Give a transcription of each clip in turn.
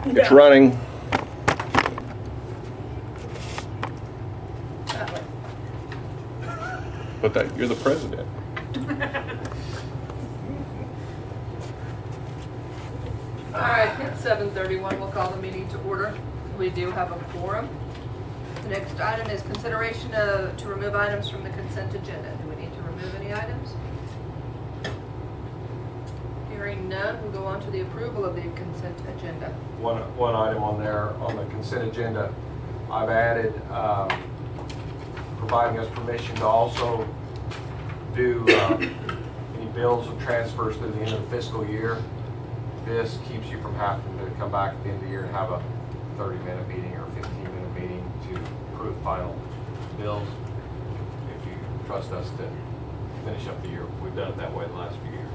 It's running. That way. But you're the president. All right, it's 7:31. We'll call the meeting to order. We do have a quorum. The next item is consideration to remove items from the consent agenda. Do we need to remove any items? Hearing none, we'll go on to the approval of the consent agenda. One item on there, on the consent agenda, I've added, providing us permission to also do any bills and transfers through the end of the fiscal year. This keeps you from having to come back at the end of the year and have a 30-minute meeting or a 15-minute meeting to approve final bills. If you trust us to finish up the year, we've done it that way the last few years.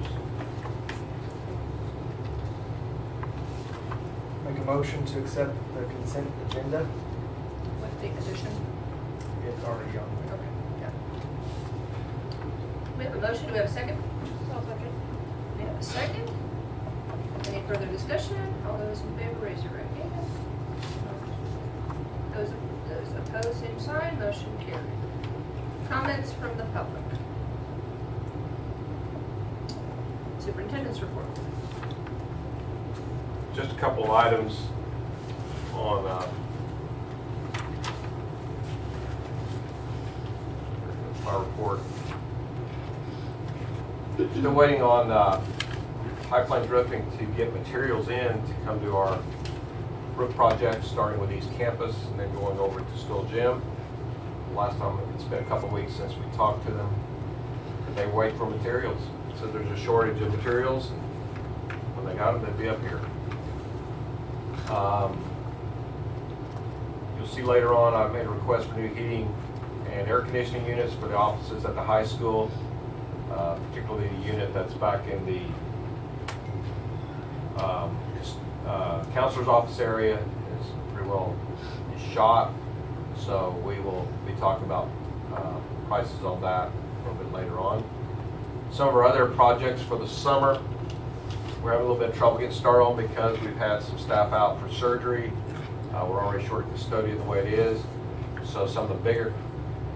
Make a motion to accept the consent agenda. With the addition. It's already on there. Okay, yeah. We have a motion. Do we have a second? I'll second. We have a second. Any further discussion? All those in favor, raise your right hand. Those opposed, same sign. Motion carried. Comments from the public. Superintendents report. Just a couple of items on my report. Still waiting on High Plains Roofing to get materials in to come to our roof project, starting with East Campus and then going over to Stoll Gym. Last time, it's been a couple of weeks since we talked to them. They wait for materials. So there's a shortage of materials. When they got them, they'd be up here. You'll see later on, I've made a request for new heating and air conditioning units for the offices at the high school, particularly the unit that's back in the counselor's office area is pretty well shot. So we will be talking about prices on that a little bit later on. Some of our other projects for the summer, we're having a little bit of trouble getting started on because we've had some staff out for surgery. We're already short custodian the way it is. So some of the bigger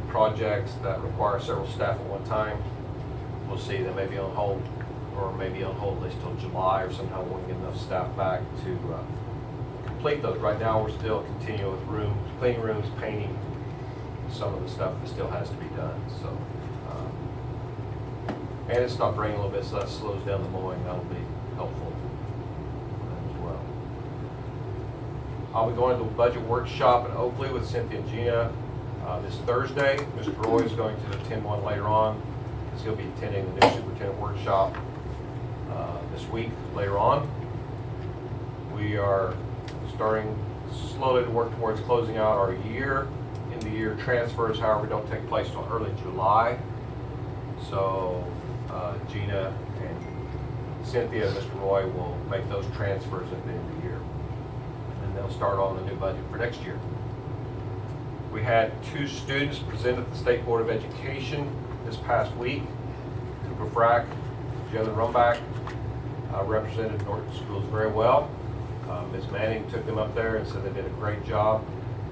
projects that require several staff at one time, we'll see they may be on hold, or maybe on hold at least till July, or somehow we won't get enough staff back to complete those. Right now we're still continuing with cleaning rooms, painting, some of the stuff that still has to be done. So, and it's not raining a little bit, so that slows down the mowing. That'll be helpful as well. I'll be going to the budget workshop in Oakley with Cynthia and Gina this Thursday. Mr. Roy is going to attend one later on, because he'll be attending the new superintendent workshop this week later on. We are starting slowly to work towards closing out our year. In the year transfers, however, don't take place until early July. So Gina and Cynthia and Mr. Roy will make those transfers at the end of the year. And they'll start on the new budget for next year. We had 2 students present at the State Board of Education this past week. Cooper Frack, Jalen Rumback represented Norton Schools very well. Ms. Manning took them up there and said they did a great job.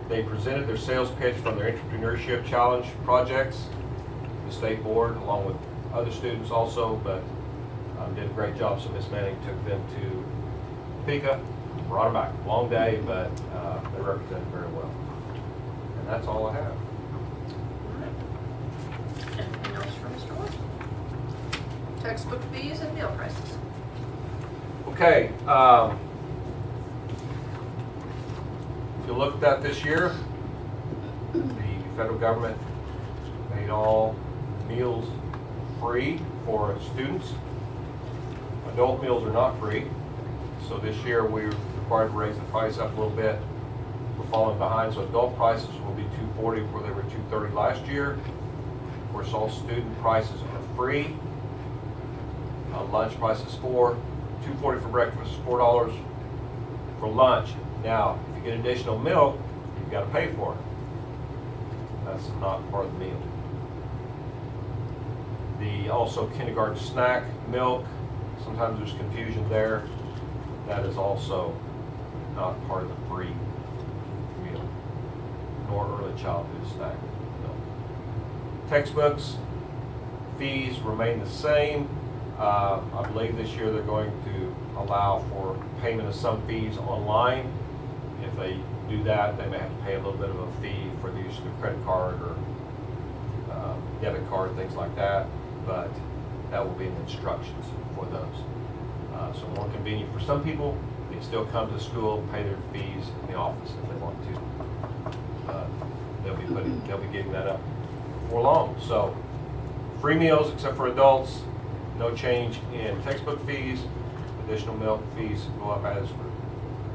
They presented their sales pitch from their Entrepreneurship Challenge projects, the State Board, along with other students also, but did a great job. So Ms. Manning took them to Topeka, brought them back. Long day, but they represented very well. And that's all I have. Anything else from Mr. Wood? Textbook fees and meal prices. Okay. If you look at that this year, the federal government made all meals free for students. Adult meals are not free. So this year we're required to raise the price up a little bit. We're falling behind, so adult prices will be $2.40 where they were $2.30 last year. Of course, all student prices are free. Lunch price is $2.40 for breakfast, $4 for lunch. Now, if you get additional milk, you've got to pay for it. That's not part of the meal. The also kindergarten snack milk, sometimes there's confusion there. That is also not part of the free meal, nor early childhood snack meal. Textbooks, fees remain the same. I believe this year they're going to allow for payment of some fees online. If they do that, they may have to pay a little bit of a fee for the use of their credit card or debit card, things like that, but that will be in the instructions for those. So more convenient for some people. They can still come to the school, pay their fees in the office if they want to. They'll be getting that up before long. So free meals except for adults, no change in textbook fees. Additional milk fees go up as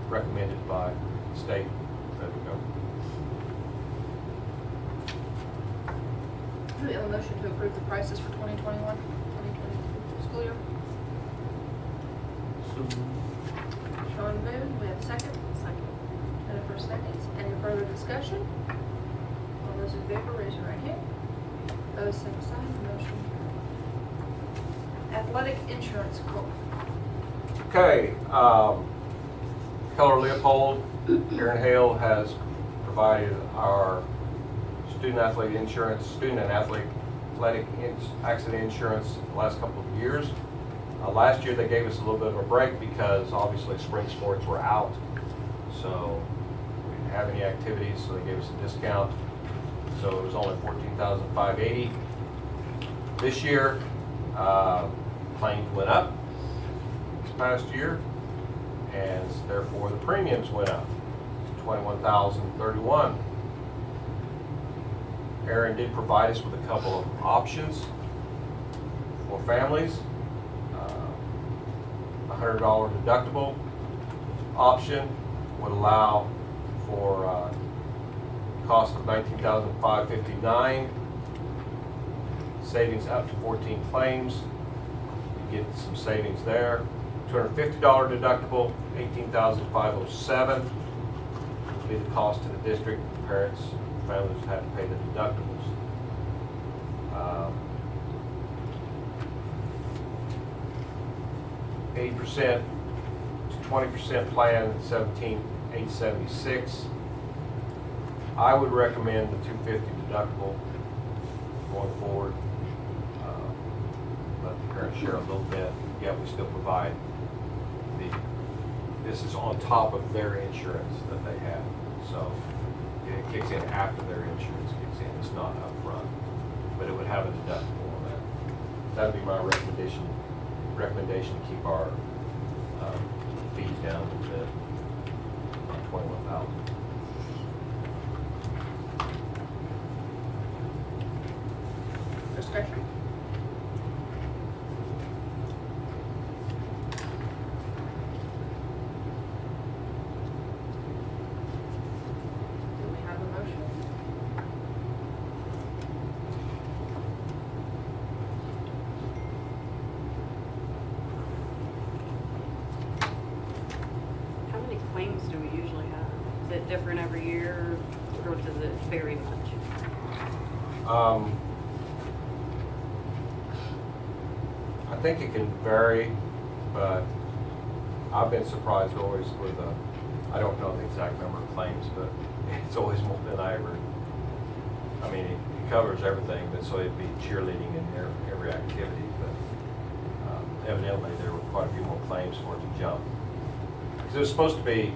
recommended by the state and federal government. Do we have a motion to approve the prices for 2021-2022 school year? Sean moved, we have a second? Second. Jennifer seconds. Any further discussion? All those in favor, raise your right hand. Those same sign, motion carried. Athletic insurance quote. Okay, Keller Leopold, Aaron Hale has provided our student and athletic accident insurance the last couple of years. Last year they gave us a little bit of a break because obviously spring sports were out, so we didn't have any activities, so they gave us a discount. So it was only $14,580. This year, claims went up this past year, and therefore the premiums went up to $21,031. Aaron did provide us with a couple of options for families. $100 deductible option would allow for cost of $19,559, savings up to 14 claims. You get some savings there. $250 deductible, $18,507 would be the cost to the district. Parents, families have to pay the deductibles. 80% to 20% plan, $17,876. I would recommend the $250 deductible going forward. Let the parents share a little bit. Yet we still provide this is on top of their insurance that they have. So it kicks in after their insurance kicks in. It's not up front, but it would have a deductible on that. That would be my recommendation to keep our fees down a little bit, about $21,000. Discussion? Do we have a motion? How many claims do we usually have? Is it different every year, or does it vary much? I think it can vary, but I've been surprised always with I don't know the exact number of claims, but it's always more than I ever. I mean, it covers everything, but so it'd be cheerleading in every activity. But evidently, there were quite a few more claims for it to jump. Because it was supposed to be,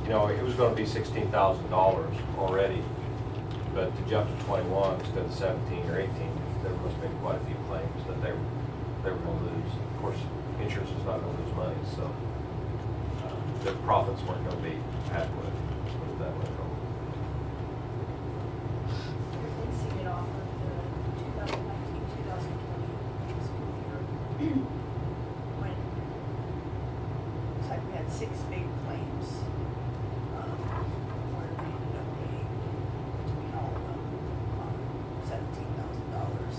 it was going to be $16,000 already, but to jump to 21 instead of 17 or 18, there must have been quite a few claims that they were going to lose. Of course, insurance is not going to lose money, so the profits weren't going to be adequate. Let's put it that way. We're basing it off of the 2019-2020 school year. When, it's like we had 6 big claims, where we ended up paying between all of them, $17,000.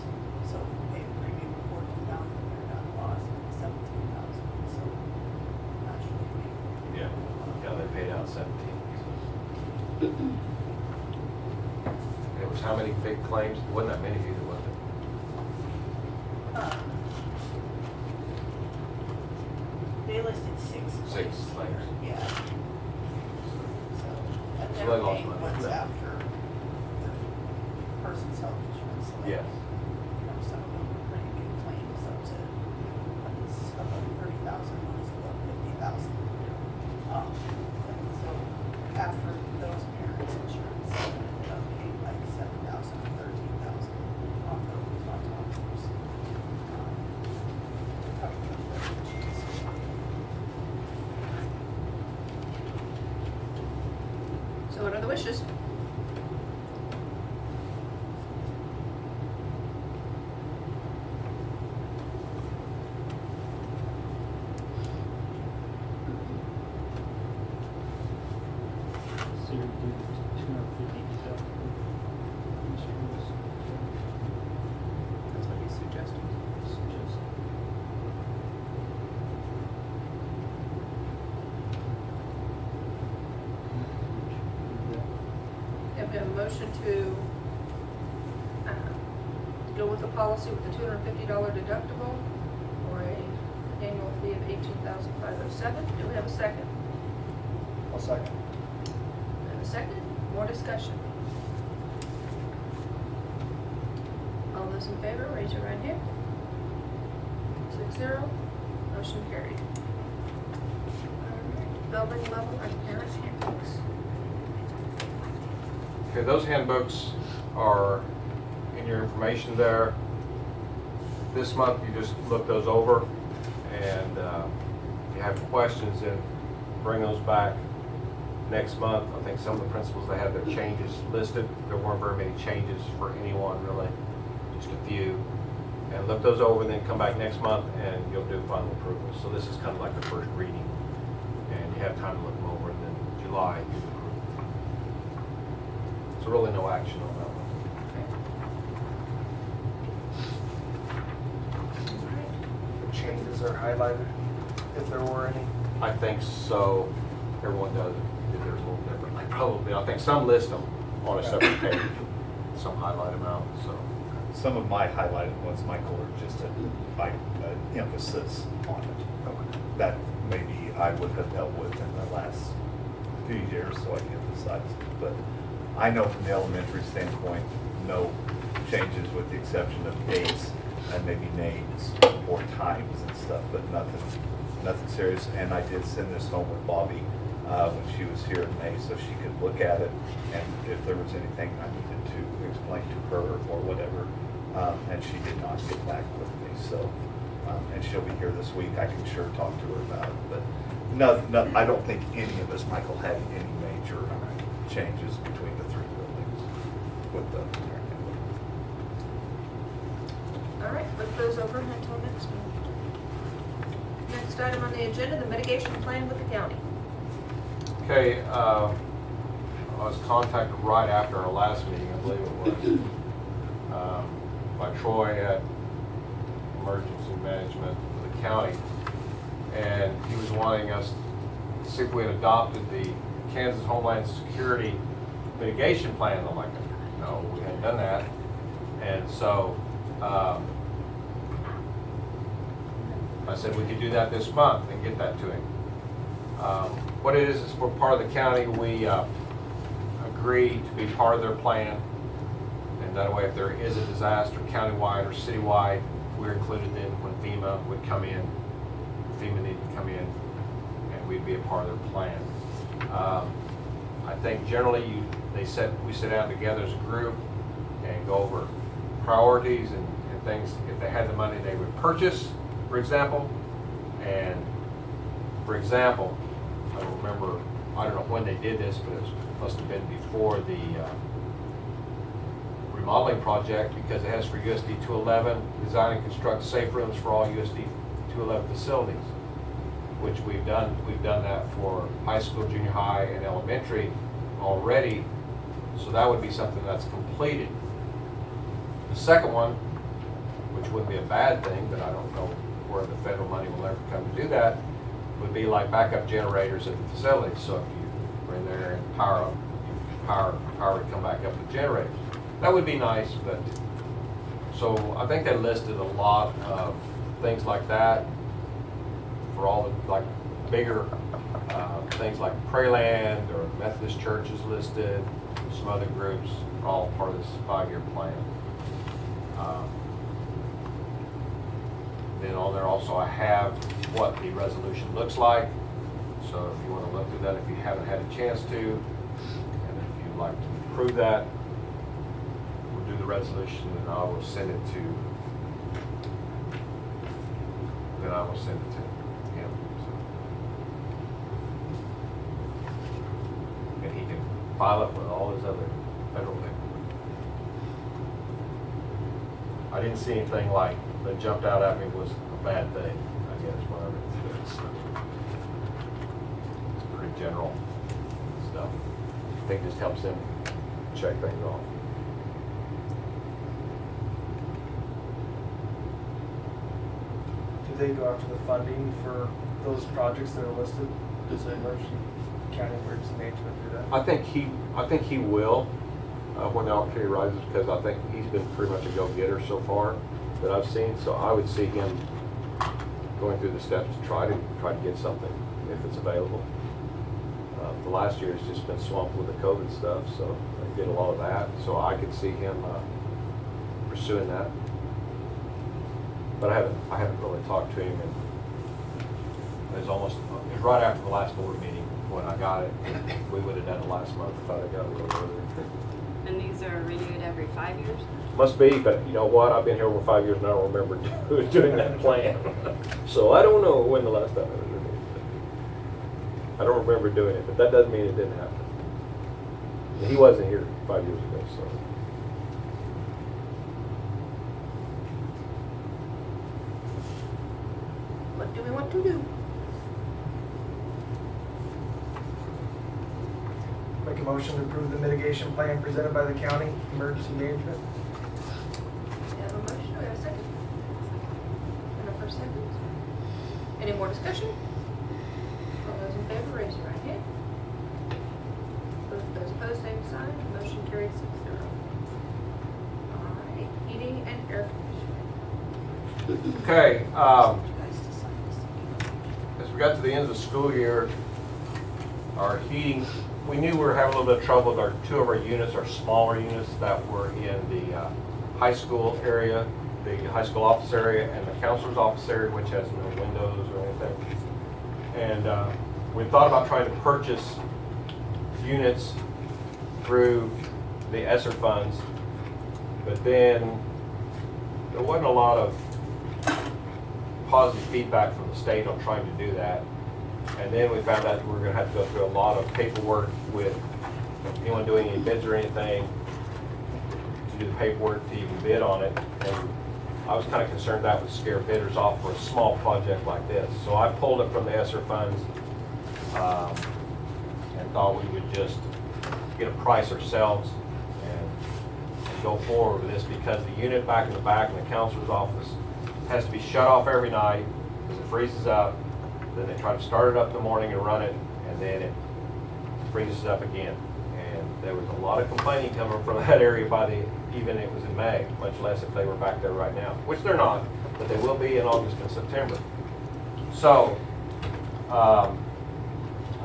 So if we paid a premium of $14,000, we're not lost $17,000, so naturally we. Yeah, they paid out 17. So. It was how many big claims? It wasn't that many either, was it? The they listed six Six claims. claims. Yeah. So, and So they're they lost paying money. what's after the person's health insurance. So Yes. You know, some of them were pretty big claims up to, one is above 30,000, one is above 50,000. And so after those parents' insurance, they ended up paying like 7,000 or 13,000 on those, on top of those. Covered with their insurance. So what are the wishes? So you're doing 250 deductible insurance. That's what he's suggesting. Suggest. Have we have a motion to go with the policy with the $250 deductible or a annual fee of $18,507. Do we have a second? I'll second. We have a second. More discussion. All those in favor, raise your right hand. 6-0. Motion carried. All right. Building level and parent handbooks. Okay, those handbooks are in your information there. This month, you just look those over, and if you have questions, then bring those back next month. I think some of the principals, they had their changes listed. There weren't very many changes for anyone, really, just a few. And look those over, and then come back next month, and you'll do final approval. So this is kind of like the first reading, and you have time to look them over, and then July, you approve. So really no action on that one. Changes are highlighted, if there were any. I think so. Everyone does it. If there's a little differently, probably. I think some list them on a separate page. Some highlight them out, so. Some of my highlighted ones, Michael, are just an emphasis on it. That maybe I would have dealt with in the last few years, so I can emphasize it. But I know from the elementary standpoint, no changes with the exception of dates and maybe names or times and stuff, but nothing serious. And I did send this home with Bobby when she was here in May, so she could look at it, and if there was anything I needed to explain to her or whatever, and she did not get back with me, so, and she'll be here this week, I can sure talk to her about it, but no, I don't think any of us, Michael, had any major changes between the three buildings with the parent handbook. All right, look those over until next meeting. Next item on the agenda, the mitigation plan with the county. Okay, I was contacted right after our last meeting, I believe it was, by Troy at Emergency Management of the county. And he was wanting us to see if we had adopted the Kansas Homeland Security Mitigation Plan. I'm like, no, we hadn't done that. And so I said we could do that this month and get that to him. What it is we're part of the county. We agree to be part of their plan. And that way, if there is a disaster countywide or citywide, we're included then when FEMA would come in. FEMA needed to come in, and we'd be a part of their plan. I think generally we sit down together as a group and go over priorities and things. If they had the money, they would purchase, for example. And for example, I remember, I don't know when they did this, but it must have been before the remodeling project, because it has for USD 211, design and construct safe rooms for all USD 211 facilities, which we've done. We've done that for high school, junior high, and elementary already. So that would be something that's completed. The second one, which wouldn't be a bad thing, but I don't know where the federal money will ever come to do that, would be like backup generators at the facilities. So if you were in there and power would come back up with generators. That would be nice, but so I think they listed a lot of things like that for all the, like, bigger things like Prairie Land or Methodist Church is listed, some other groups, all part of this 5-year plan. Then on there also I have what the resolution looks like. So if you want to look through that, if you haven't had a chance to, and if you'd like to approve that, we'll do the resolution and I will send it to, then I will send it to him. So. And he can file it with all his other federal paperwork. I didn't see anything like that jumped out at me was a bad thing, I guess, when I read through it. So it's pretty general stuff. I think it just helps him check things off. Do they go after the funding for those projects that are listed? Does the county emergency management do that? I think he will when the opportunity arises, because I think he's been pretty much a go-getter so far that I've seen. So I would see him going through the steps to try to get something if it's available. The last year has just been swamped with the COVID stuff, so I did a lot of that. So I could see him pursuing that. But I haven't really talked to him, and it was right after the last board meeting when I got it. We would have done it last month if I'd have got it a little earlier. And these are renewed every 5 years? Must be, but you know what? I've been here over 5 years and I don't remember doing that plan. So I don't know when the last time it was renewed. I don't remember doing it, but that doesn't mean it didn't happen. He wasn't here 5 years ago, so. What do we want to do? Make a motion to approve the mitigation plan presented by the county emergency management. We have a motion, do we have a second? And a first second? Any more discussion? All those in favor, raise your right hand. Those opposed, same sign. Motion carried 6-0. All right, heating and air conditioning. Okay, You guys decide this. as we got to the end of the school year, our heating, we knew we were having a little bit of trouble with two of our units, our smaller units that were in the high school area, the high school office area, and the counselor's office area, which has no windows or anything. And we thought about trying to purchase units through the ESSER funds, but then there wasn't a lot of positive feedback from the state on trying to do that. And then we found out we were going to have to go through a lot of paperwork with anyone doing any bids or anything to do the paperwork to even bid on it. And I was kind of concerned that would scare bidders off for a small project like this. So I pulled it from the ESSER funds and thought we would just get a price ourselves and go forward with this, because the unit back in the back in the counselor's office has to be shut off every night because it freezes up. Then they try to start it up in the morning and run it, and then it freezes up again. And there was a lot of complaining coming from that area even it was in May, much less if they were back there right now, which they're not, but they will be in August and September. So I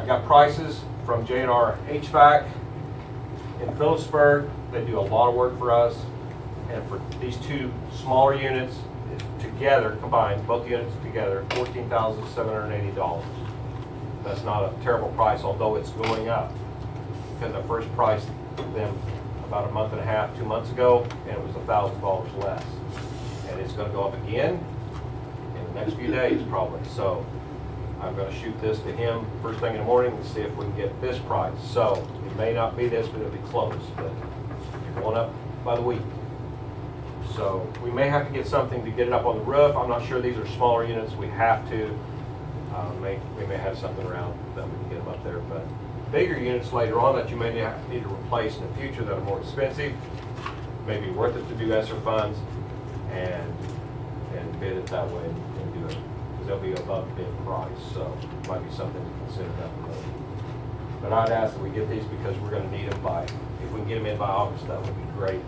got prices from J&R HVAC in Phillipsburg. They do a lot of work for us, and for these two smaller units, together, combined, both units together, $14,780. That's not a terrible price, although it's going up, because I first priced them about a month and a half, 2 months ago, and it was $1,000 less. And it's going to go up again in the next few days, probably. So I'm going to shoot this to him first thing in the morning and see if we can get this price. So it may not be this, but it'll be close. But it's going up by the week. So we may have to get something to get it up on the roof. I'm not sure, these are smaller units. We have to. We may have something around that we can get them up there. But bigger units later on that you may need to replace in the future that are more expensive, may be worth it to do ESSER funds and bid it that way and do it, because they'll be above bid price. So it might be something to consider down the road. But I'd ask that we get these because we're going to need them if we can get them in by August, that would be great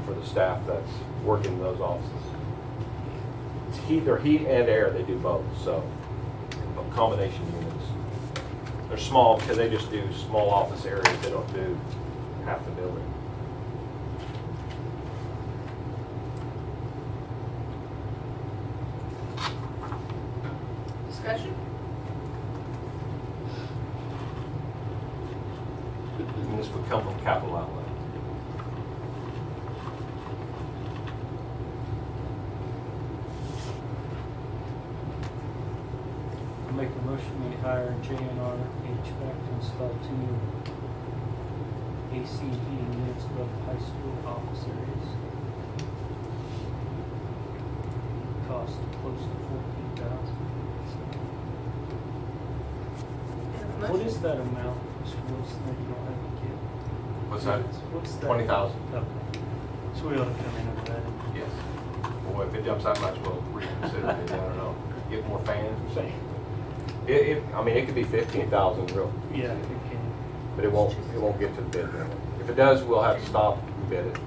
for the staff that's working in those offices. They're heat and air, they do both. So combination units. They're small because they just do small office areas. They don't do half the building. Discussion? And this would come from capital outlay. I'll make a motion, we hire J&R HVAC to install 2 new AC heating units above the high school office areas. Cost close to $14,000. What is that amount, Mr. Wilson, that you don't have to get? What's that? What's that? 20,000. Okay. So we ought to come in over that. Yes. Well, if it jumps that much, we'll reconsider it. I don't know. Get more fans or something. I mean, it could be 15,000 real, Yeah, you can. but it won't get to the bid limit. If it does, we'll have to stop and bid it.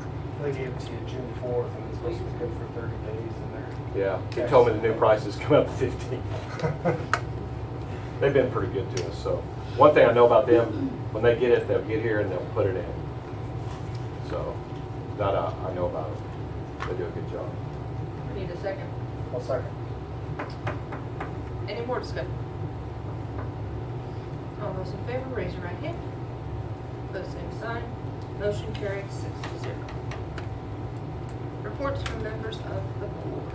They gave it to you June 4th, and it's supposed to be good for 30 days in there. Yeah, he told me the new prices come up to 15. They've been pretty good to us, so. One thing I know about them, when they get it, they'll get here and they'll put it in. So, that I know about them. They do a good job. We need a second. I'll second. Any more discussion? All those in favor, raise your right hand. Pose same sign. Motion carried 6-0. Reports from members of the board.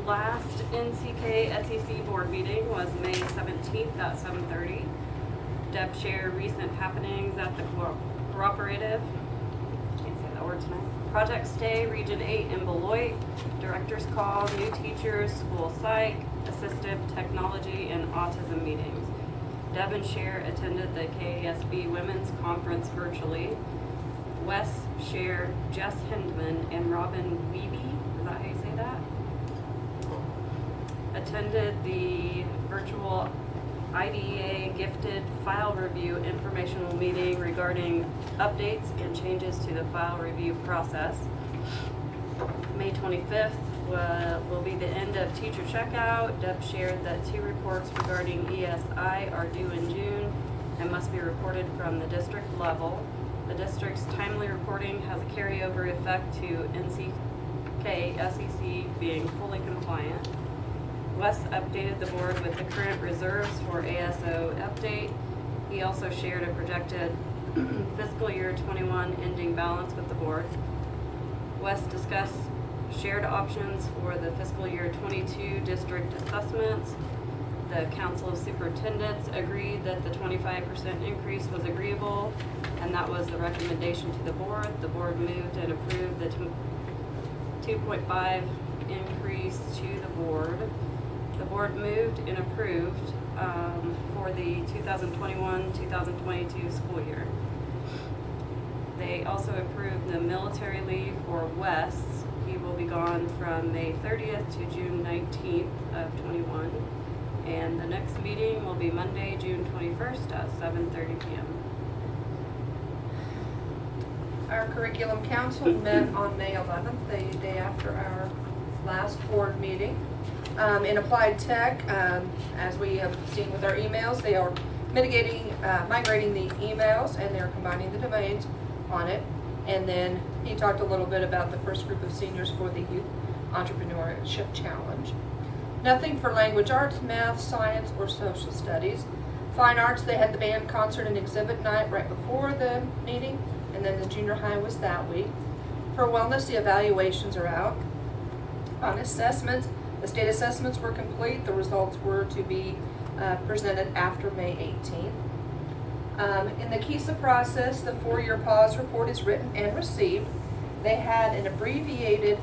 Last NCK SEC board meeting was May 17th at 7:30. Deb shared recent happenings at the cooperative. Can't say that word tonight. Project Stay, Region 8 in Beloit. Director's call, new teachers, school psych, assistive technology, and autism meetings. Deb and Cher attended the KASB Women's Conference virtually. Wes, Cher, Jess Hindman, and Robin Wiebe, is that how you say that? Attended the virtual IDEA gifted file review informational meeting regarding updates and changes to the file review process. May 25th will be the end of teacher checkout. Deb shared that 2 reports regarding ESI are due in June and must be reported from the district level. The district's timely reporting has a carryover effect to NCK SEC being fully compliant. Wes updated the board with the current reserves for ASO update. He also shared a projected fiscal year 21 ending balance with the board. Wes discussed shared options for the fiscal year 22 district assessments. The Council of Superintendents agreed that the 25% increase was agreeable, and that was the recommendation to the board. The board moved and approved the 2.5 increase to the board. The board moved and approved for the 2021-2022 school year. They also approved the military leave for Wes. He will be gone from May 30th to June 19th of 21. And the next meeting will be Monday, June 21st at 7:30 p.m. Our curriculum council met on May 11th, the day after our last board meeting. In applied tech, as we have seen with our emails, they are migrating the emails, and they're combining the domains on it. And then he talked a little bit about the first group of seniors for the Youth Entrepreneurship Challenge. Nothing for language arts, math, science, or social studies. Fine arts, they had the band concert and exhibit night right before the meeting, and then the junior high was that week. For wellness, the evaluations are out. On assessments, the state assessments were complete. The results were to be presented after May 18th. In the KISA process, the 4-year pause report is written and received. They had an abbreviated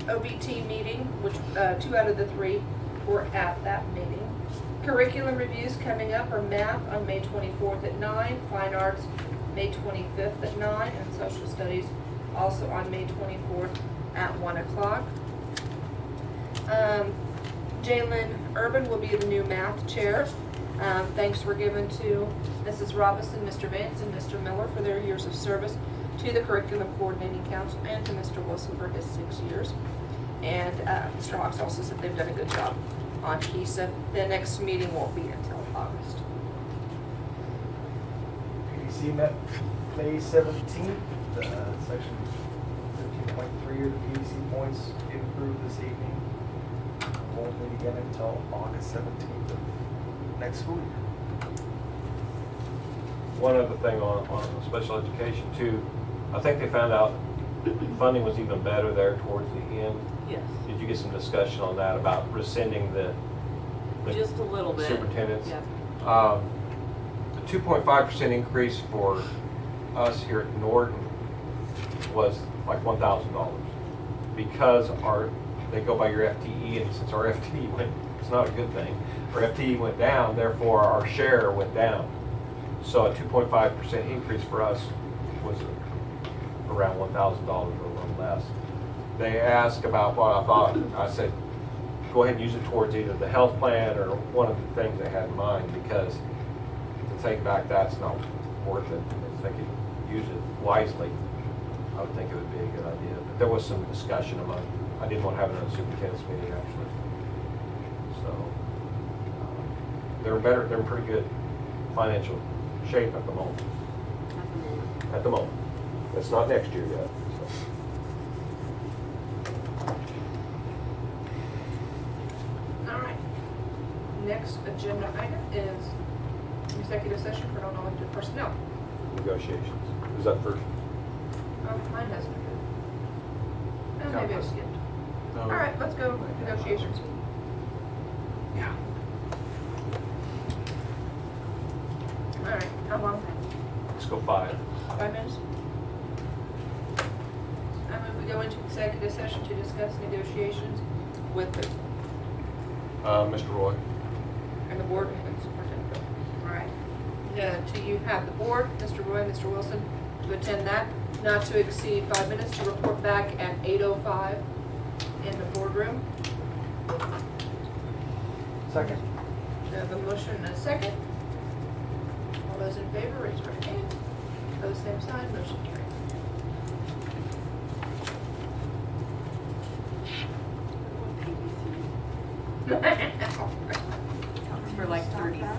OBT meeting, which 2 out of the 3 were at that meeting. Curriculum reviews coming up are math on May 24th at 9, fine arts May 25th at 9, and social studies also on May 24th at 1 o'clock. Jalen Urban will be the new math chair. Thanks were given to Mrs. Robinson, Mr. Vance, and Mr. Miller for their years of service to the Curriculum Coordinating Council, and to Mr. Wilson for his 6 years. And Mr. Hawks also said they've done a good job on HESA. The next meeting won't be until August. PDC met May 17th, section 15.3 of the PDC points get approved this evening. Won't meet again until August 17th of next school year. One other thing on special education too, I think they found out funding was even better there towards the end. Yes, Did you get some discussion on that about rescinding the just a little bit. superintendents? Yeah. The 2.5% increase for us here at Norton was like $1,000 because they go by your FTE, and since our FTE went, it's not a good thing, our FTE went down, therefore our share went down. So a 2.5% increase for us was around $1,000 or a little less. They asked about what I thought. I said, go ahead and use it towards either the health plan or one of the things they had in mind, because to take back that's not worth it. If they could use it wisely, I would think it would be a good idea. But there was some discussion among, I didn't want to have another superintendent's meeting actually. So they're in pretty good financial shape at the moment. At the moment. That's not next year yet. So. All right. Next agenda item is executive session for non-elected personnel. Negotiations. Is that first? Oh, mine hasn't been. Oh, maybe I skipped. No. All right, let's go negotiations. Yeah. All right, how long? Let's go 5. 5 minutes? I move we go into executive session to discuss negotiations with the, Mr. Roy. and the board and superintendent. All right. Do you have the board, Mr. Roy, Mr. Wilson, to attend that? Not to exceed 5 minutes, to report back at 8:05 in the boardroom. Second. We have a motion and a second. All those in favor, raise your right hand. Those same sign, motion carried. Talks for like 30 seconds.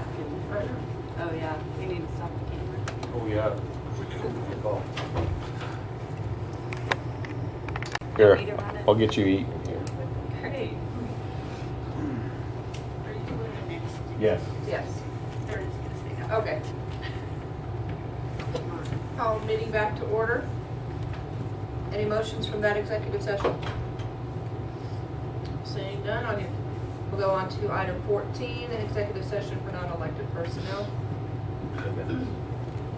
Oh yeah, you need to stop the camera. Oh, yeah. Good call. Here, I'll get you eating here. Great. Are you doing the next? Yes. Yes. There is gonna say that. Okay. Call meeting back to order. Any motions from that executive session? Seeing none, we'll go on to item 14, an executive session for non-elected personnel 10 minutes.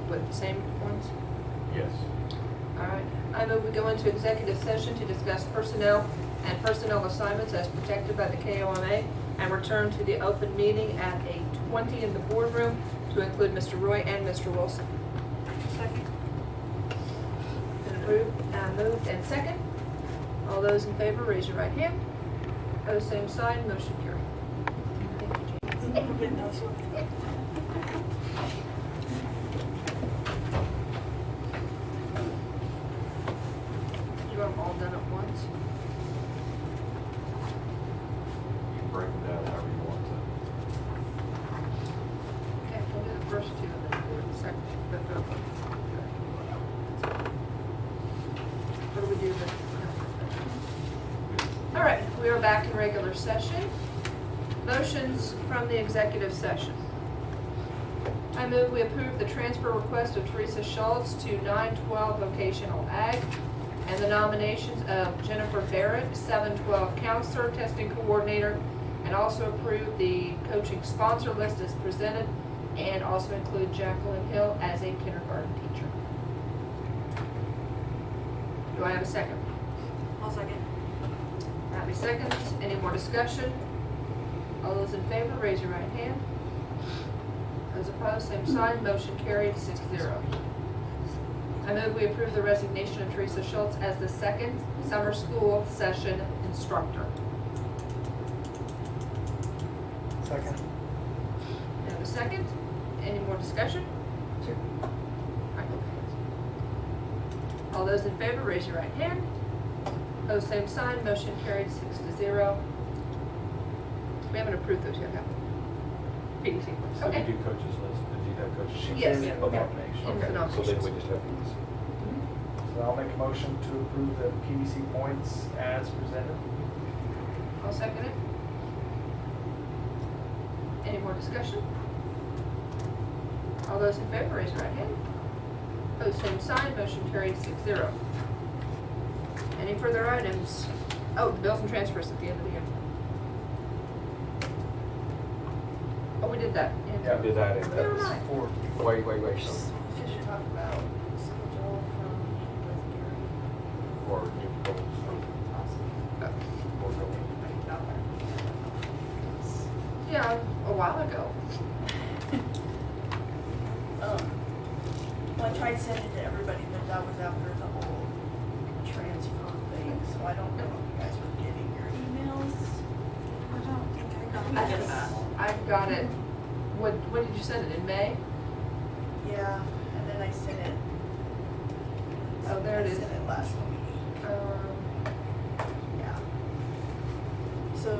with the same ones. Yes. All right. I move we go into executive session to discuss personnel and personnel assignments as protected by the KOMA and return to the open meeting at 8:20 in the boardroom to include Mr. Roy and Mr. Wilson. Second. Been approved, moved and second. All those in favor, raise your right hand. Opposed, same sign, motion carried. Thank you, James. Everybody knows what. You want them all done at once? You can break them down however you want to. Okay, we'll do the first two and then do the second, the third one. What do we do then? All right, we are back in regular session. Motions from the executive session. I move we approve the transfer request of Teresa Schultz to 912 Vocational Ag and the nominations of Jennifer Barrett, 712 Counselor, Testing Coordinator, and also approve the coaching sponsor list as presented, and also include Jacqueline Hill as a kindergarten teacher. Do I have a second? I'll second. Abby seconds. Any more discussion? All those in favor, raise your right hand. Those opposed, same sign. Motion carried 6-0. I move we approve the resignation of Teresa Schultz as the second summer school session instructor. Second. Do I have a second? Any more discussion? Sure. All those in favor, raise your right hand. Opposed, same sign, motion carried 6-0. We haven't approved those yet, have we? PDC. So did Okay. you do coaches list? Did you have coaches? She Yes. did Okay. nomination. In the Okay, so then nominations. we just have these. So I'll make a motion to approve the PVC points as presented. I'll second it. Any more discussion? All those in favor, raise your right hand. Opposed, same sign, motion carried 6-0. Any further items? Oh, the bills and transfers at the end of the year. Oh, we did that. Yeah, we did that in Never the, mind. wait. Should talk about schedule from with Gary. For new goals from board building. Yeah, a while ago. Well, I tried sending to everybody, but that was after the whole transfer thing, so I don't know if you guys were getting your emails. I don't think I got I any of that. I've got it. When did you send it? In May? Yeah, and then I sent it. Oh, there it is. I sent it last week. Yeah. So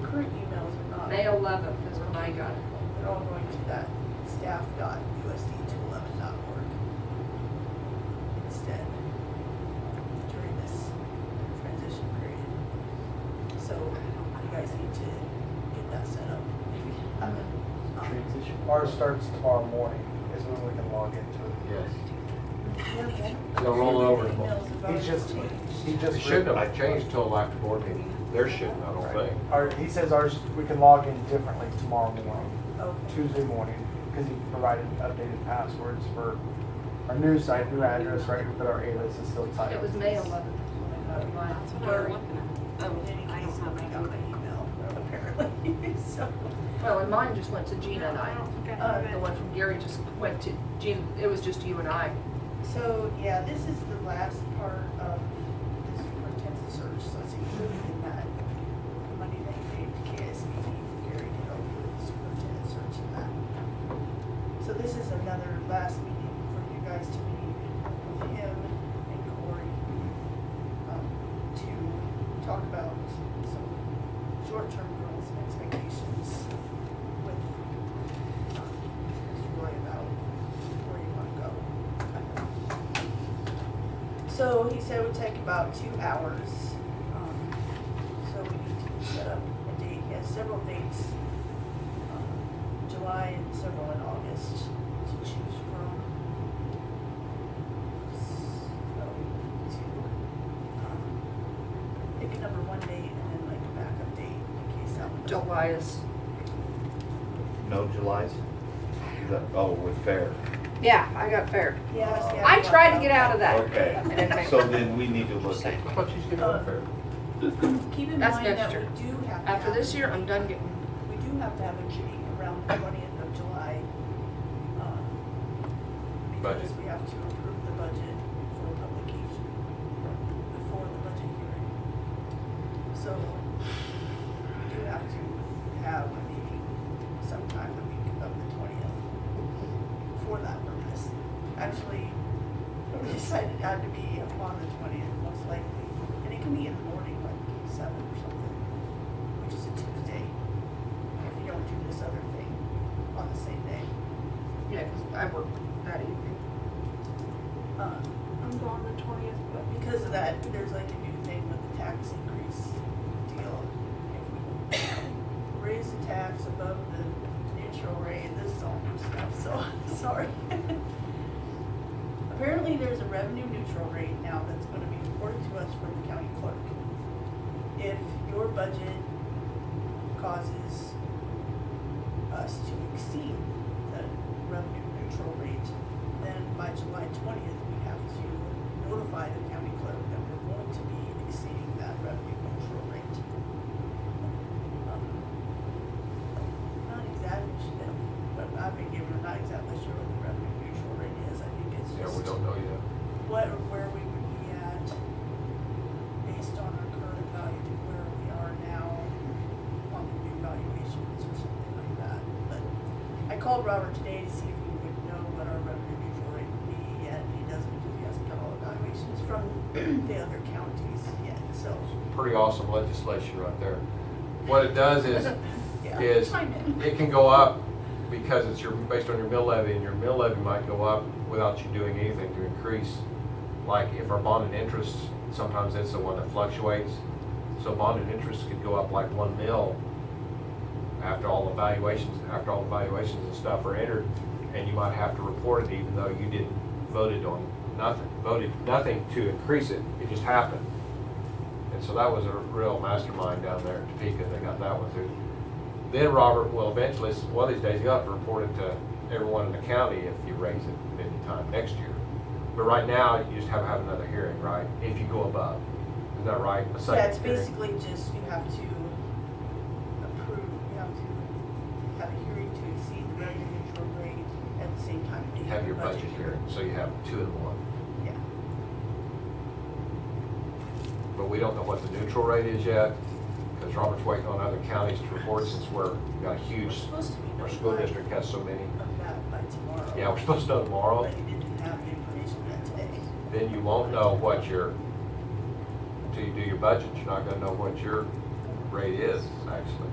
the current emails are not. May 11th is when I got it. They're all going to that staff.usd211.org instead during this transition period. So you guys need to get that set up if you haven't. Transition. Ours starts tomorrow morning, is when we can log into it. Yes. Yeah, They'll roll it over. emails about He's just, he just. It shouldn't have changed till after board meeting. Theirs shouldn't, I don't think. He says ours, we can log in differently tomorrow morning, Okay. Tuesday morning, because he provided updated passwords for our new site, new address, right, but our alias is still tied. It was May 11th. when I got mine. That's what I was looking at. Oh, In any I case, don't have nobody my got my email, apparently, so. Well, and mine just went to Gina and I I. don't think I have The it. one from Gary just went to Gina. It was just you and I. So, yeah, this is the last part of the superintendent search, so it's included in that money they paid to KSB for Gary to help with the superintendent search and that. So this is another last meeting for you guys to meet with him and Corey, to talk about some short-term goals and expectations with Mr. Roy about where you want to go. So he said it would take about 2 hours. So we need to set up a date. He has several dates, July and several in August to choose from. So we need to pick a number one date and then like a backup date in case that one doesn't. July is. No Julys? Is that, oh, with fair. Yeah, I got fair. Yes, yeah. I tried to get out of that. Okay, And it made- so then we need to look at, I thought she's getting unfair. Keep in That's mind next that year. we do have to After have- this year, I'm done getting. We do have to have a meeting around the 20th of July, because Budget. we have to approve the budget for publication before the budget hearing. So we do have to have a meeting sometime the week of the 20th for that purpose. Actually, we decided it had to be on the 20th most likely, and it can be in the morning, like 7 or something, which is a Tuesday, if you don't do this other thing on the same day. Yeah, 'cause I work that evening. I'm gone the 20th, but because of that, there's like a new thing with the tax increase deal. If we raise the tax above the neutral rate, this is all new stuff, so, sorry. Apparently, there's a revenue neutral rate now that's gonna be reported to us from the county clerk. If your budget causes us to exceed the revenue neutral rate, then by July 20th, we have to notify the county clerk that we're going to be exceeding that revenue neutral rate. Not exactly sure, but I've been given, not exactly sure what the revenue neutral rate is. I think it's Yeah, just we don't know yet. where we would be at based on our current value to where we are now on the new valuations or something like that. But I called Robert today to see if he would know what our revenue neutral rate would be, and he doesn't because he hasn't done all the valuations from the other counties. pretty awesome legislation right there. What it does is Yeah, chime in. it can go up because it's based on your mill levy, and your mill levy might go up without you doing anything to increase. Like if our bond and interest, sometimes it's the one that fluctuates. So bond and interest could go up like 1 mil after all the valuations and stuff are entered, and you might have to report it even though you didn't voted nothing to increase it. It just happened. And so that was a real mastermind down there at Topeka. They got that one through. Then Robert will eventually, one of these days, you'll have to report it to everyone in the county if you raise it anytime next year. But right now, you just have another hearing, right? If you go above. Is that right? A second Yeah, it's hearing? basically just, you have to approve, you have to have a hearing to exceed the revenue neutral rate at the same time. that you Have your budget hearing, so you have 2 in 1. Yeah. But we don't know what the neutral rate is yet, because Robert's waiting on other counties to report since we've got a We're huge, supposed to be our school notified district has so many. of that by tomorrow. Yeah, we're supposed to know tomorrow. But you didn't have the information yet today. Then you won't know what until you do your budget, you're not gonna know what your rate is, actually.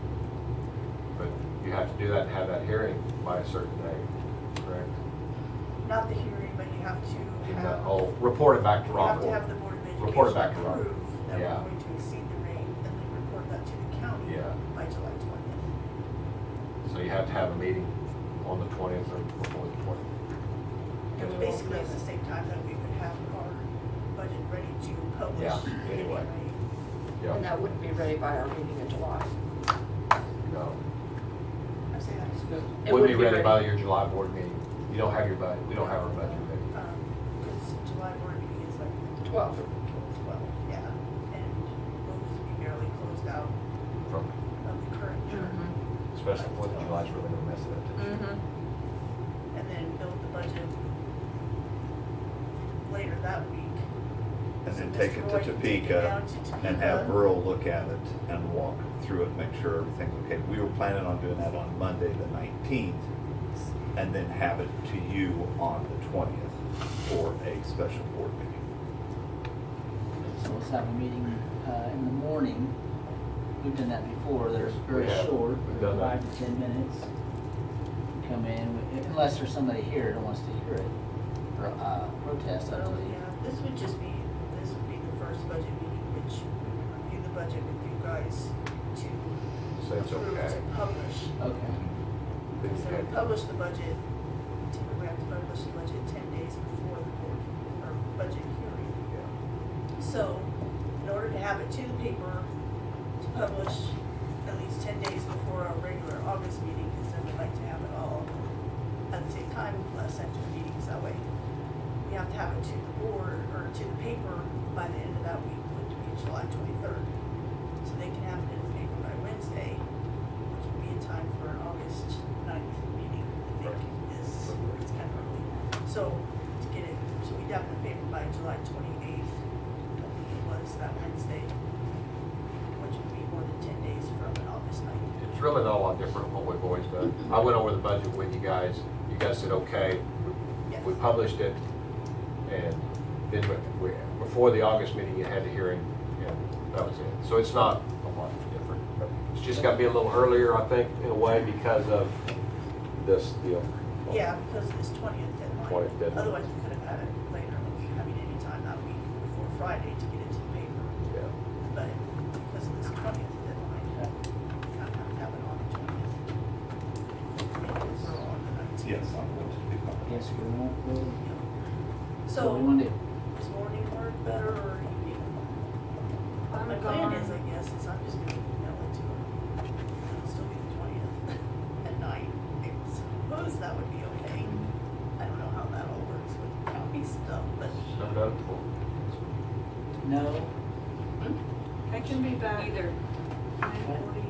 But you have to do that and have that hearing by a certain date, correct? Not the hearing, but you have to have. Report it back to You have Robert. to have the Board of Education Report it back to Robert. approve that Yeah. we're going to exceed the rate, and then report that to the county Yeah. by July 20th. So you have to have a meeting on the 20th or before the 20th. Which basically is the same time that we would have our budget ready to publish. Yeah, anyway. And Yeah, that wouldn't be ready by our meeting in July. no. I say that. It Wouldn't be would ready by your July board meeting. You don't have your budget, we don't have our budget ready. Because July board meeting is like 12. 12, yeah, and we'll just be barely closed out From, of the current year. especially when July's really gonna mess it up. Mm-hmm. And then build the budget later that week. And So then Mr. take it Roy to can take it down Topeka to and have Topeka. Burl look at it and walk through it, make sure everything's okay. We were planning on doing that on Monday, the 19th, and then have it to you on the 20th for a special board meeting. So let's have a meeting in the morning. We've done that before. They're very We have. short, We've done that. 5 to 10 minutes. Come in, unless there's somebody here that wants to hear it, or protest, I So, believe. yeah, this would be the first budget meeting, which we would review the budget with you guys to Say it's approve okay. to publish. Okay. Because they would publish the budget, we have to publish the budget 10 days before the board, or budget hearing. Yeah. So, in order to have it to the paper, to publish at least 10 days before our regular August meeting, because then we'd like to have it all at the same time, sent to the meetings that way. We have to have it to the board, or to the paper by the end of that week, which would be July 23rd. So they can have it in the paper by Wednesday, which would be in time for an August 9th meeting, I think, it's kind of early. So, to get it, so we'd have it in the paper by July 28th, I think it was that Wednesday, which would be more than 10 days from an August 9th. It's really not a lot different from what we've always done. I went over the budget with you guys. You guys said, okay. Yes. We published it, and then before the August meeting, you had the hearing, and that was it. So it's not a lot different. It's just got to be a little earlier, I think, in a way, because of this deal. Yeah, because of this 20th deadline. 20th deadline. Otherwise, we could have had it later in the week, anytime that week before Friday to get it to the paper. Yeah. But because of this 20th deadline, we kind of have to have it on the 20th. And we're on the 19th. Yes, I'm going to be fine. Yes, we won't go. So, What do we want to do? does morning work better or evening? I'm My plan gone. is, I guess, is I'm just gonna email it to her. It'll still be the 20th at night. I suppose that would be okay. I don't know how that all works with county stuff, but. Never done it before. No? I can be back Either. 9:40.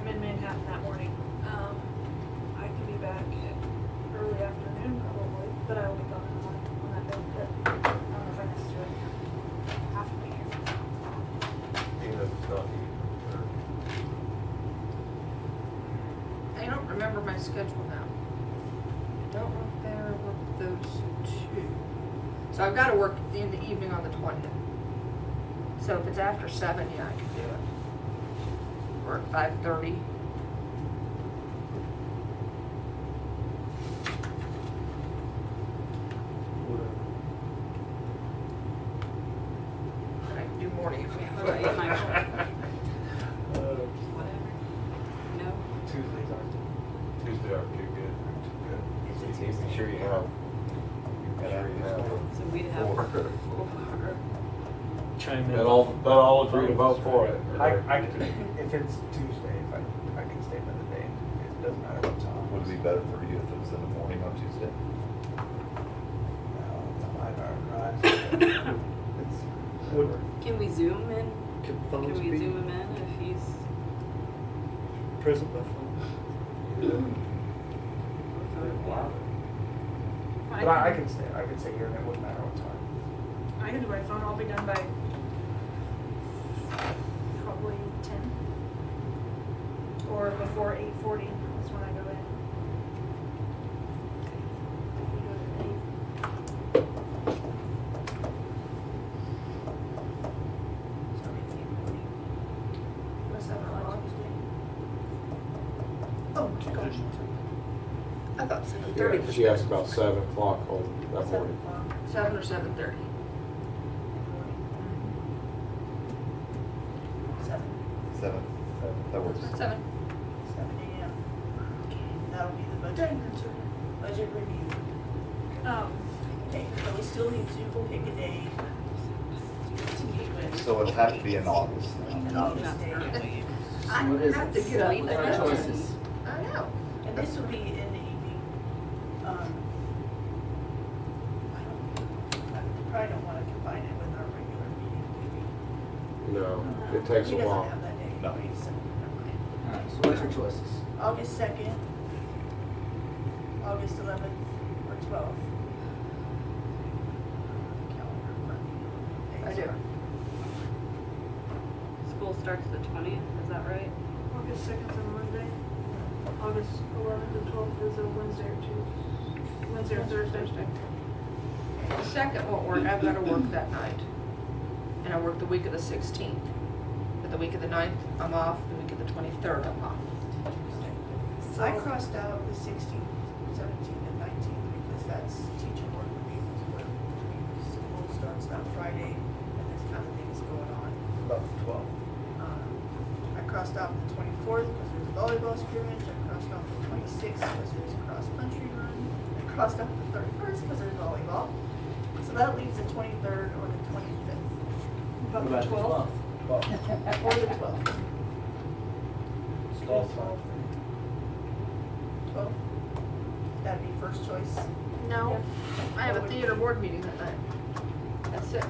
I'm in Manhattan that morning. I can be back early afternoon probably, but I will be gone on that day. But I don't know if I necessarily have to be here. Even if it's not I don't remember my schedule now. I don't work there, I work those two. So I've got to work in the evening on the 20th. So if it's after 7, yeah, I can do it. Or at 5:30. And I can do morning if we have What about you, Michael? Uh, Whatever. No? Tuesdays aren't. Tuesday are too good. It's a Make Tuesday. sure you have. Make sure you have. So we'd have Four. four. Chime in. That all agree to vote for it. I can, if it's Tuesday, if I can stay another day, it doesn't matter what time. Would it be better for you if it was in the morning on Tuesday? Would, Can we zoom in? Can Can phones we be zoom him in if he's? present by phone? but I can stay here and it wouldn't matter what time. I can do my phone, I'll be done by probably 10. Or before 8:40, that's when I go in. We go to 8. Or 7 o'clock. Oh, gosh. I thought 7:30 was She asked about 7 o'clock on that 7 morning. o'clock. 7 or 7:30. Seven. 7? That works. 7. 7 a.m. That'll be the budget review. Okay, but we still need to pick a day to meet with. So it'll have to be in August now. An August day. I What is have it? to get up. What are our choices? I know. And this will be in the evening. I probably don't wanna combine it with our regular meeting, do we? No, it takes a He while. doesn't have that day. No. So, Alright, so what's your choices? August 2nd, August 11th, or 12th. Calendar in front of me. I do. School starts the 20th, is that right? August 2nd's on Monday. August 11th and 12th is a Wednesday or Tuesday. Wednesday or Thursday. The 2nd won't work, I've got to work that night. And I work the week of the 16th. But the week of the 9th, I'm off. The week of the 23rd, I'm off. I crossed out the 16th, 17th, and 19th because that's teacher work reviews where school starts that Friday and this kind of thing is going on. About 12. I crossed off the 24th because there's a volleyball scrimmage. I crossed off the 26th because there's a cross-country run. I crossed off the 31st because there's volleyball. So that leaves the 23rd or the 25th. About What about the the 12th. 12th? Or the 12th. 12th. That'd be first choice. No, I have a theater board meeting that night. At 6.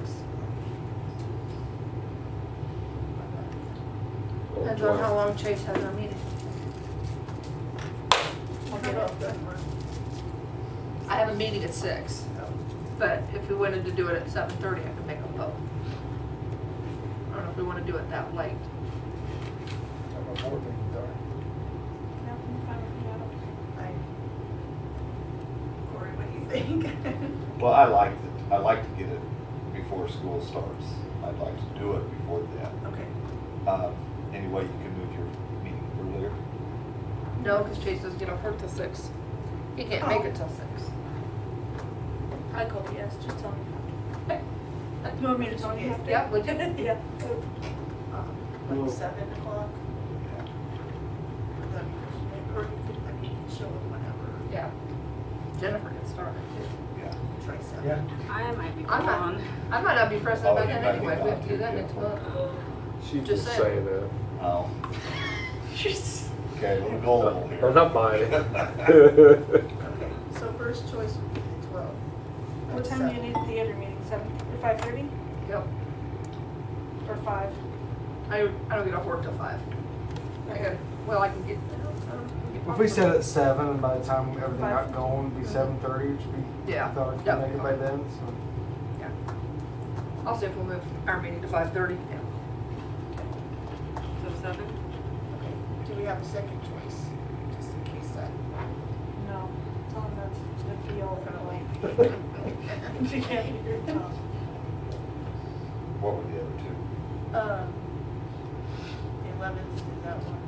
Depends on how long Chase has our meeting. I'll get off that one. I have a meeting at 6. But if we wanted to do it at 7:30, I could make them both. I don't know if we want to do it that late. I'm a board meeting, darn. Yeah, I'm fine with me, I don't- Corey, what do you think? Well, I like to get it before school starts. I'd like to do it before then. Okay. Any way you can move your meeting earlier? No, because Chase doesn't get off work till 6. He can't make it till 6. I called yes, just tell me. Okay. You want me to tell you after? Yeah, would you? Yeah. Like 7 o'clock? That'd be, or you could, I mean, you can show up whenever. Yeah. Jennifer can start it too. Yeah. Try 7. Yeah. I might be I'm not- gone. I might not be present Oh, by you then might be anyway. We have gone to do too, that yeah. next month. She's Just just saying. saying that. Oh. Okay, we'll go over here. I'm not buying it. Okay, so first choice would be the 12th. What time do you need the theater meeting, 7, or 5:30, Yep. or 5? I don't get off work till 5. I got, well, I can get. If we set it at 7, and by the time everything got going, it'd be 7:30, which would be, Yeah. I thought I Yeah. could make it by then, so. Yeah. I'll see if we'll move our meeting to 5:30. Yeah. So 7? Okay, do we have a second choice, just in case that? No, tell him that's the be all for the late. If you can't figure it out. What were the other two? The 11th, is that one?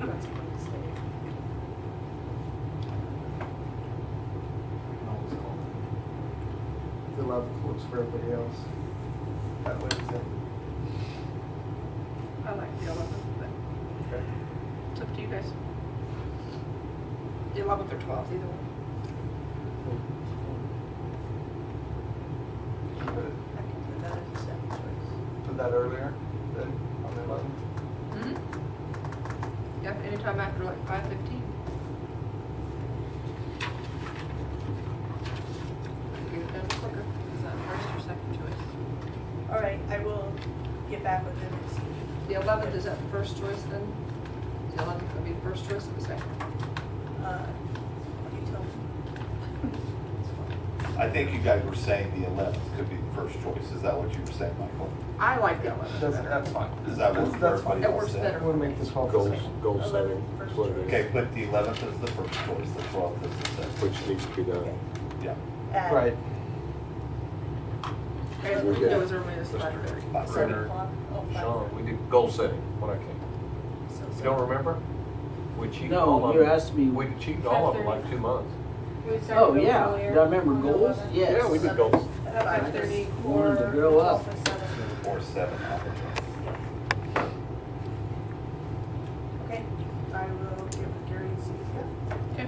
That's Wednesday. The 11th works for everybody else. That Wednesday. I like the 11th, but Okay. it's up to you guys. The 11th or 12th, either one. I can put that as a second choice. Put that earlier, then, on the 11th. Mm-hmm. Yep, anytime after like 5:15. Get it done quicker. Is that first or second choice? All right, I will get back with them and see. The 11th, is that the first choice then? Is the 11th gonna be the first choice or the second? You tell me. I think you guys were saying the 11th could be the first choice. Is that what you were saying, Michael? I like the 11th. That's fine. Does that work for That's fine. everybody It works else better. then? We'll make the 12th. Goal 11th setting, first is what it is. Okay, put the 11th as the first choice, the 12th as the second. Which needs to be done. Okay. Yeah. At Right. Okay, we can go as early as 5:30. 7 o'clock. Oh, Sean, 5:30. we did goal setting when I came. So You 7. don't remember? We cheated No, all of you them. asked me- We cheated all of them like 2 months. Oh, yeah. Do I remember goals? Yes. Yeah, we did goals. 5:30 wanted to or grow up. 7. Or 7. Okay, I will get with Gary and see. Yeah. Okay.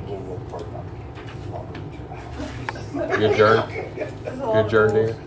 We'll work hard on it. You adjourned? There's a You lot of adjourned, goals. Ian?